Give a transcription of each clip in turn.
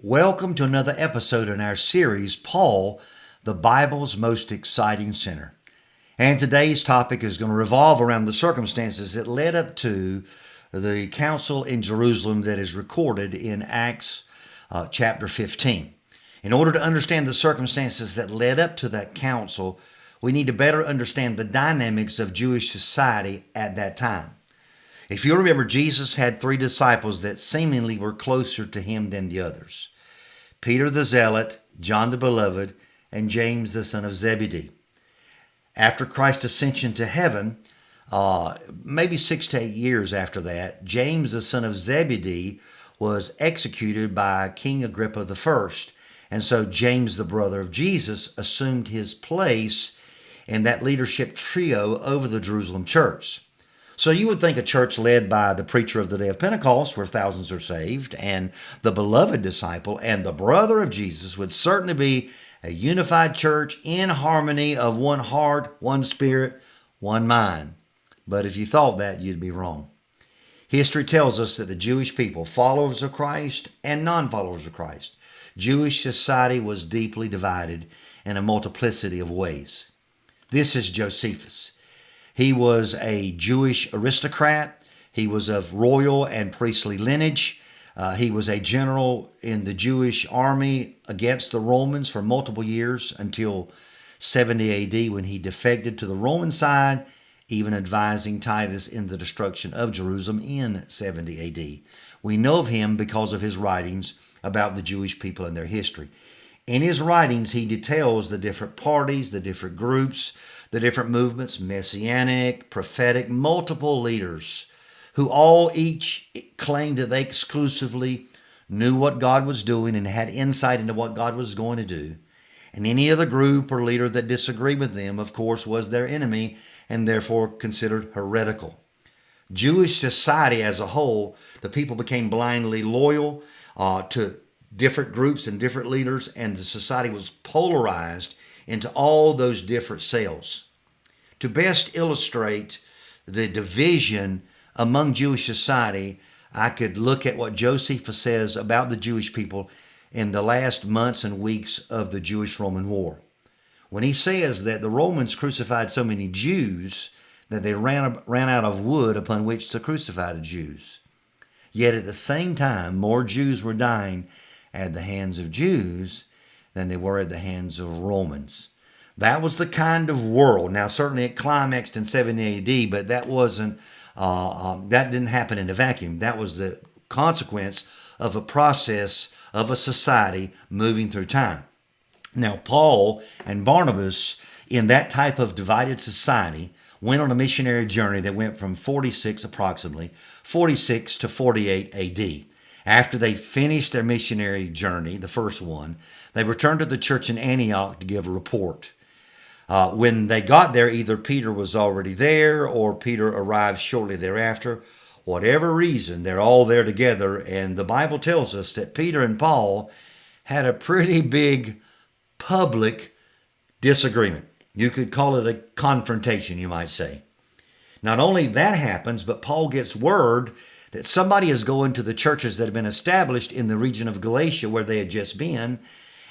Welcome to another episode in our series, Paul, the Bible's Most Exciting Sinner. And today's topic is going to revolve around the circumstances that led up to the council in Jerusalem that is recorded in Acts chapter 15. In order to understand the circumstances that led up to that council, we need to better understand the dynamics of Jewish society at that time. If you remember, Jesus had three disciples that seemingly were closer to him than the others: Peter the Zealot, John the Beloved, and James the son of Zebedee. After Christ's ascension to heaven, maybe 6 to 8 years after that, James the son of Zebedee was executed by King Agrippa I. And so James, the brother of Jesus, assumed his place in that leadership trio over the Jerusalem church. So you would think a church led by the preacher of the day of Pentecost, where thousands are saved, and the beloved disciple and the brother of Jesus would certainly be a unified church in harmony of one heart, one spirit, one mind. But if you thought that, you'd be wrong. History tells us that the Jewish people, followers of Christ and non-followers of Christ, Jewish society was deeply divided in a multiplicity of ways. This is Josephus. He was a Jewish aristocrat. He was of royal and priestly lineage. He was a general in the Jewish army against the Romans for multiple years until 70 AD when he defected to the Roman side, even advising Titus in the destruction of Jerusalem in 70 AD. We know of him because of his writings about the Jewish people and their history. In his writings, he details the different parties, the different groups, the different movements, messianic, prophetic, multiple leaders who all each claimed that they exclusively knew what God was doing and had insight into what God was going to do. And any other group or leader that disagreed with them, of course, was their enemy and therefore considered heretical. Jewish society as a whole, the people became blindly loyal to different groups and different leaders, and the society was polarized into all those different cells. To best illustrate the division among Jewish society, I could look at what Josephus says about the Jewish people in the last months and weeks of the Jewish-Roman War. When he says that the Romans crucified so many Jews that they ran out of wood upon which to crucify the Jews. Yet at the same time, more Jews were dying at the hands of Jews than they were at the hands of Romans. That was the kind of world. Now, certainly it climaxed in 70 AD, but that didn't happen in a vacuum. That was the consequence of a process of a society moving through time. Now, Paul and Barnabas, in that type of divided society, went on a missionary journey that went from approximately 46 to 48 AD. After they finished their missionary journey, the first one, they returned to the church in Antioch to give a report. When they got there, either Peter was already there or Peter arrived shortly thereafter. Whatever reason, they're all there together, and the Bible tells us that Peter and Paul had a pretty big public disagreement. You could call it a confrontation, you might say. Not only that happens, but Paul gets word that somebody is going to the churches that have been established in the region of Galatia where they had just been,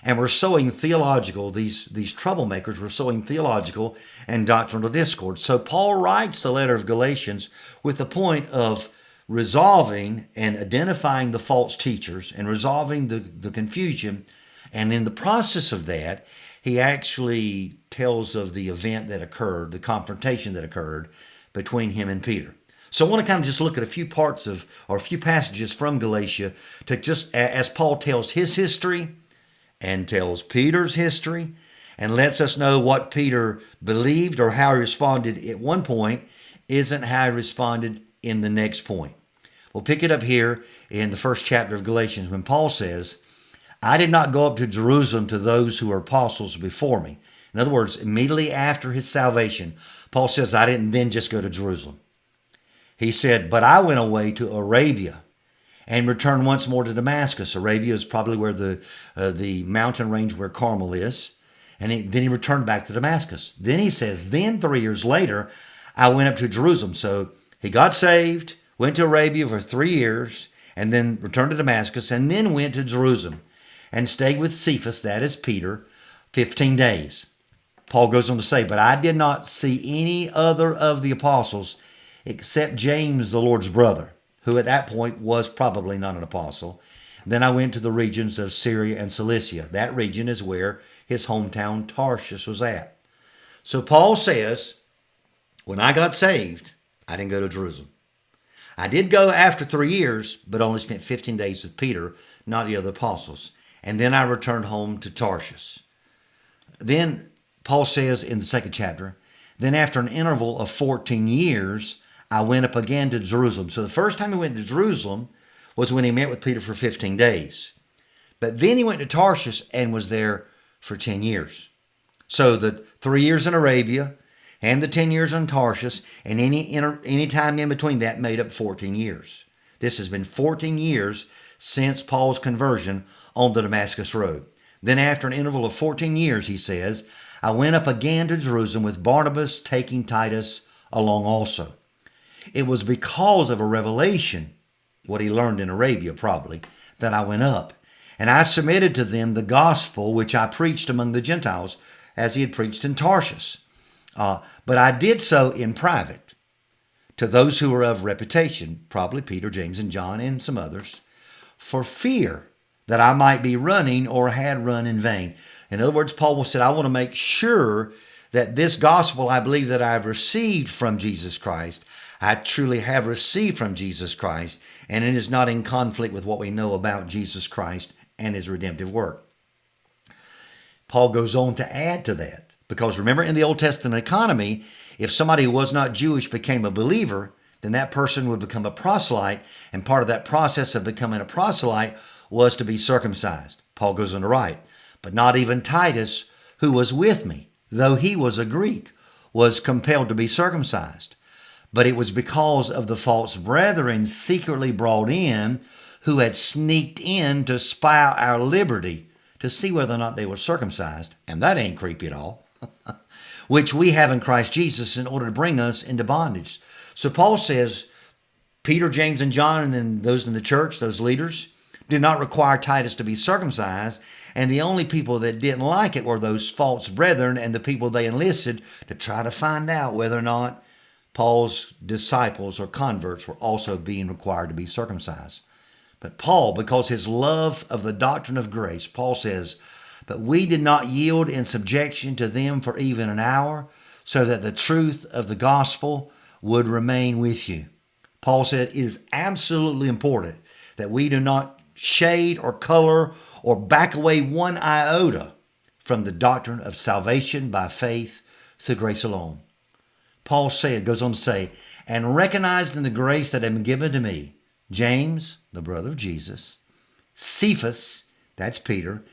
and were sowing theological, these troublemakers were sowing theological and doctrinal discord. So Paul writes the letter of Galatians with the point of resolving and identifying the false teachers and resolving the confusion. And in the process of that, he actually tells of the event that occurred, the confrontation that occurred between him and Peter. So I want to kind of just look at a few passages from Galatia to just, as Paul tells his history and tells Peter's history and lets us know what Peter believed or how he responded at one point isn't how he responded in the next point. We'll pick it up here in the first chapter of Galatians when Paul says, I did not go up to Jerusalem to those who were apostles before me. In other words, immediately after his salvation, Paul says, I didn't then just go to Jerusalem. He said, but I went away to Arabia and returned once more to Damascus. Arabia is probably where the mountain range where Carmel is. And then he returned back to Damascus. Then he says, then 3 years later, I went up to Jerusalem. So he got saved, went to Arabia for 3 years, and then returned to Damascus, and then went to Jerusalem and stayed with Cephas, that is Peter, 15 days. Paul goes on to say, but I did not see any other of the apostles except James, the Lord's brother, who at that point was probably not an apostle. Then I went to the regions of Syria and Cilicia. That region is where his hometown Tarshish was at. So Paul says, when I got saved, I didn't go to Jerusalem. I did go after 3 years, but only spent 15 days with Peter, not the other apostles. And then I returned home to Tarshish. Then Paul says in the second chapter, then after an interval of 14 years, I went up again to Jerusalem. So the first time he went to Jerusalem was when he met with Peter for 15 days. But then he went to Tarshish and was there for 10 years. So the 3 years in Arabia and the 10 years in Tarshish and any time in between that made up 14 years. This has been 14 years since Paul's conversion on the Damascus Road. Then after an interval of 14 years, he says, I went up again to Jerusalem with Barnabas, taking Titus along also. It was because of a revelation, what he learned in Arabia probably, that I went up. And I submitted to them the gospel which I preached among the Gentiles, as he had preached in Tarshish. But I did so in private to those who were of reputation, probably Peter, James, and John, and some others, for fear that I might be running or had run in vain. In other words, Paul said, I want to make sure that this gospel I believe that I have received from Jesus Christ, I truly have received from Jesus Christ, and it is not in conflict with what we know about Jesus Christ and his redemptive work. Paul goes on to add to that, because remember in the Old Testament economy, if somebody who was not Jewish became a believer, then that person would become a proselyte, and part of that process of becoming a proselyte was to be circumcised. Paul goes on to write, but not even Titus, who was with me, though he was a Greek, was compelled to be circumcised. But it was because of the false brethren secretly brought in, who had sneaked in to spy out our liberty to see whether or not they were circumcised, and that ain't creepy at all, which we have in Christ Jesus in order to bring us into bondage. So Paul says, Peter, James, and John, and then those in the church, those leaders, did not require Titus to be circumcised, and the only people that didn't like it were those false brethren and the people they enlisted to try to find out whether or not Paul's disciples or converts were also being required to be circumcised. But Paul, because his love of the doctrine of grace, Paul says, but we did not yield in subjection to them for even an hour, so that the truth of the gospel would remain with you. Paul said it is absolutely important that we do not shade or color or back away one iota from the doctrine of salvation by faith through grace alone. Paul goes on to say, and recognized in the grace that had been given to me, James, the brother of Jesus, Cephas, that's Peter,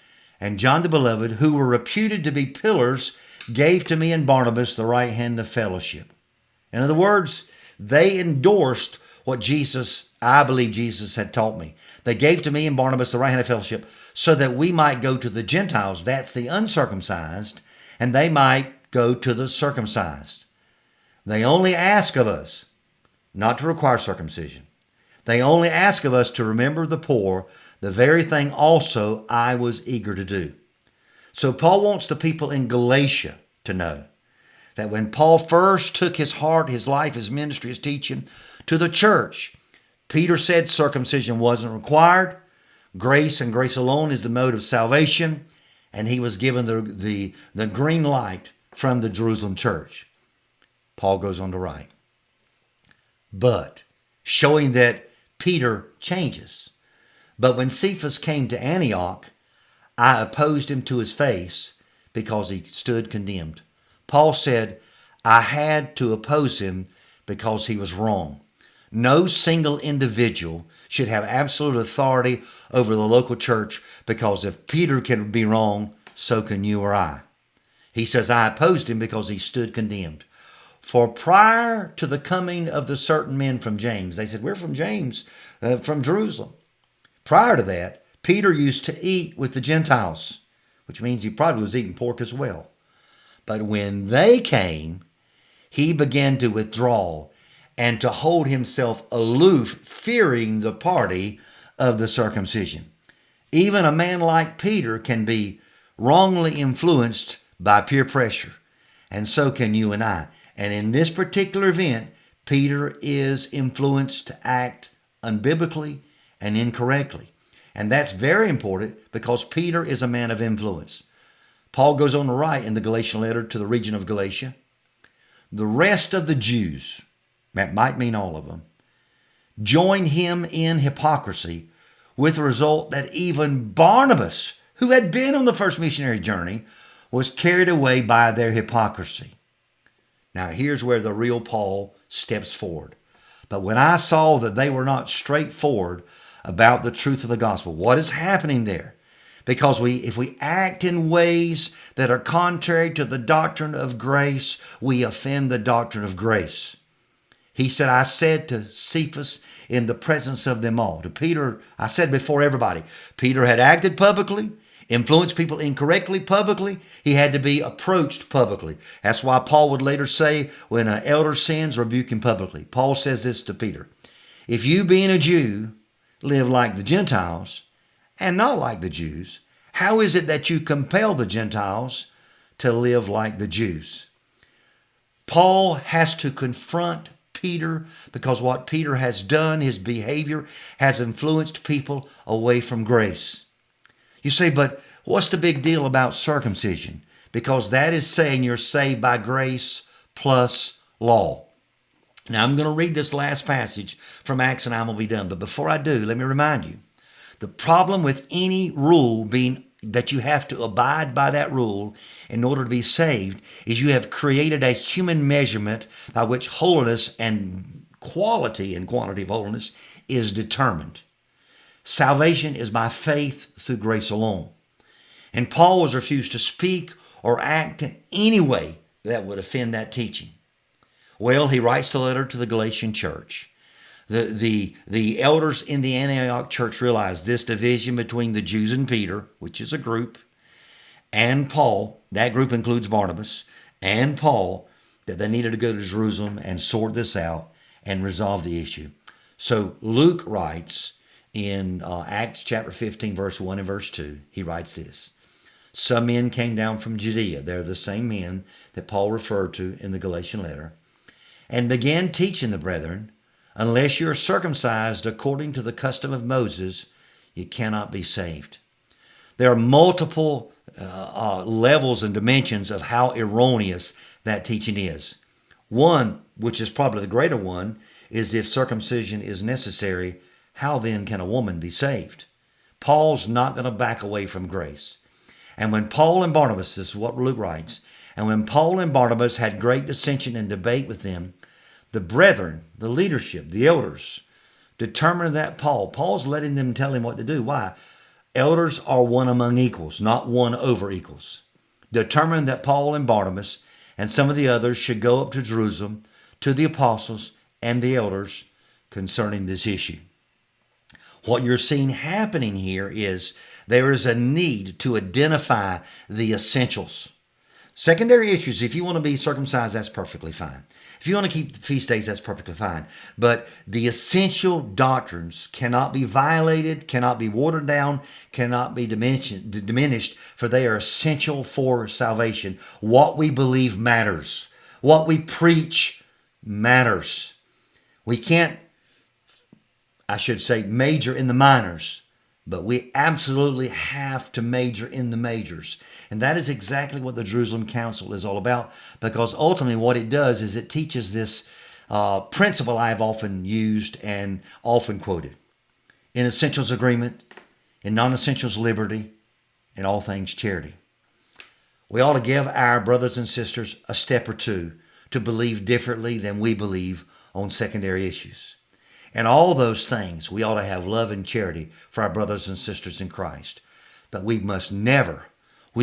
and John the beloved, who were reputed to be pillars, gave to me and Barnabas the right hand of fellowship. In other words, they endorsed what I believe Jesus had taught me. They gave to me and Barnabas the right hand of fellowship so that we might go to the Gentiles, that's the uncircumcised, and they might go to the circumcised. They only ask of us not to require circumcision. They only ask of us to remember the poor, the very thing also I was eager to do. So Paul wants the people in Galatia to know that when Paul first took his heart, his life, his ministry, his teaching to the church, Peter said circumcision wasn't required. Grace and grace alone is the mode of salvation. And he was given the green light from the Jerusalem church. Paul goes on to write, but showing that Peter changes. But when Cephas came to Antioch, I opposed him to his face because he stood condemned. Paul said, I had to oppose him because he was wrong. No single individual should have absolute authority over the local church, because if Peter can be wrong, so can you or I. He says, I opposed him because he stood condemned. For prior to the coming of the certain men from James, they said, we're from James, from Jerusalem. Prior to that, Peter used to eat with the Gentiles, which means he probably was eating pork as well. But when they came, he began to withdraw and to hold himself aloof, fearing the party of the circumcision. Even a man like Peter can be wrongly influenced by peer pressure, and so can you and I. And in this particular event, Peter is influenced to act unbiblically and incorrectly. And that's very important, because Peter is a man of influence. Paul goes on to write in the Galatian letter to the region of Galatia, the rest of the Jews, that might mean all of them, joined him in hypocrisy, with the result that even Barnabas, who had been on the first missionary journey, was carried away by their hypocrisy. Now here's where the real Paul steps forward. But when I saw that they were not straightforward about the truth of the gospel, what is happening there? Because if we act in ways that are contrary to the doctrine of grace, we offend the doctrine of grace. He said, I said to Cephas in the presence of them all. To Peter, I said before everybody. Peter had acted publicly, influenced people incorrectly publicly. He had to be approached publicly. That's why Paul would later say, when an elder sins, rebuke him publicly. Paul says this to Peter. If you, being a Jew, live like the Gentiles and not like the Jews, how is it that you compel the Gentiles to live like the Jews? Paul has to confront Peter, because what Peter has done, his behavior, has influenced people away from grace. You say, but what's the big deal about circumcision? Because that is saying you're saved by grace plus law. Now I'm going to read this last passage from Acts and I'm going to be done. But before I do, let me remind you, the problem with any rule being that you have to abide by that rule in order to be saved is you have created a human measurement by which holiness and quality and quantity of holiness is determined. Salvation is by faith through grace alone. And Paul was refused to speak or act in any way that would offend that teaching. Well, he writes the letter to the Galatian church. The elders in the Antioch church realized this division between the Jews and Peter, which is a group, and Paul, that group includes Barnabas, and Paul, that they needed to go to Jerusalem and sort this out and resolve the issue. So Luke writes in Acts chapter 15, verse 1 and verse 2, he writes this. Some men came down from Judea. They're the same men that Paul referred to in the Galatian letter, and began teaching the brethren, unless you're circumcised according to the custom of Moses, you cannot be saved. There are multiple levels and dimensions of how erroneous that teaching is. One, which is probably the greater one, is if circumcision is necessary, how then can a woman be saved? Paul's not going to back away from grace. And when Paul and Barnabas, this is what Luke writes, and when Paul and Barnabas had great dissension and debate with them, the brethren, the leadership, the elders, determined that Paul's letting them tell him what to do. Why? Elders are one among equals, not one over equals. Determined that Paul and Barnabas and some of the others should go up to Jerusalem to the apostles and the elders concerning this issue. What you're seeing happening here is there is a need to identify the essentials. Secondary issues, if you want to be circumcised, that's perfectly fine. If you want to keep the feast days, that's perfectly fine. But the essential doctrines cannot be violated, cannot be watered down, cannot be diminished, for they are essential for salvation. What we believe matters. What we preach matters. We can't, I should say, major in the minors, but we absolutely have to major in the majors. And that is exactly what the Jerusalem Council is all about, because ultimately what it does is it teaches this principle I've often used and often quoted. In essentials agreement, in non-essentials liberty, in all things charity. We ought to give our brothers and sisters a step or two to believe differently than we believe on secondary issues. And all those things, we ought to have love and charity for our brothers and sisters in Christ. But we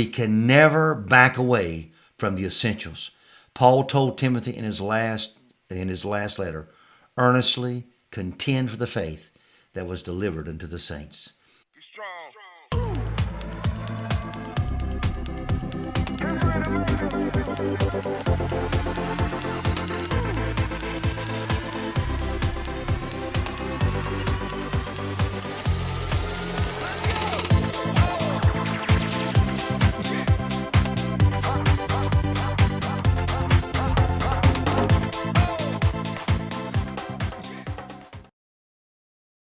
can never back away from the essentials. Paul told Timothy in his last letter, earnestly contend for the faith that was delivered unto the saints. Be strong.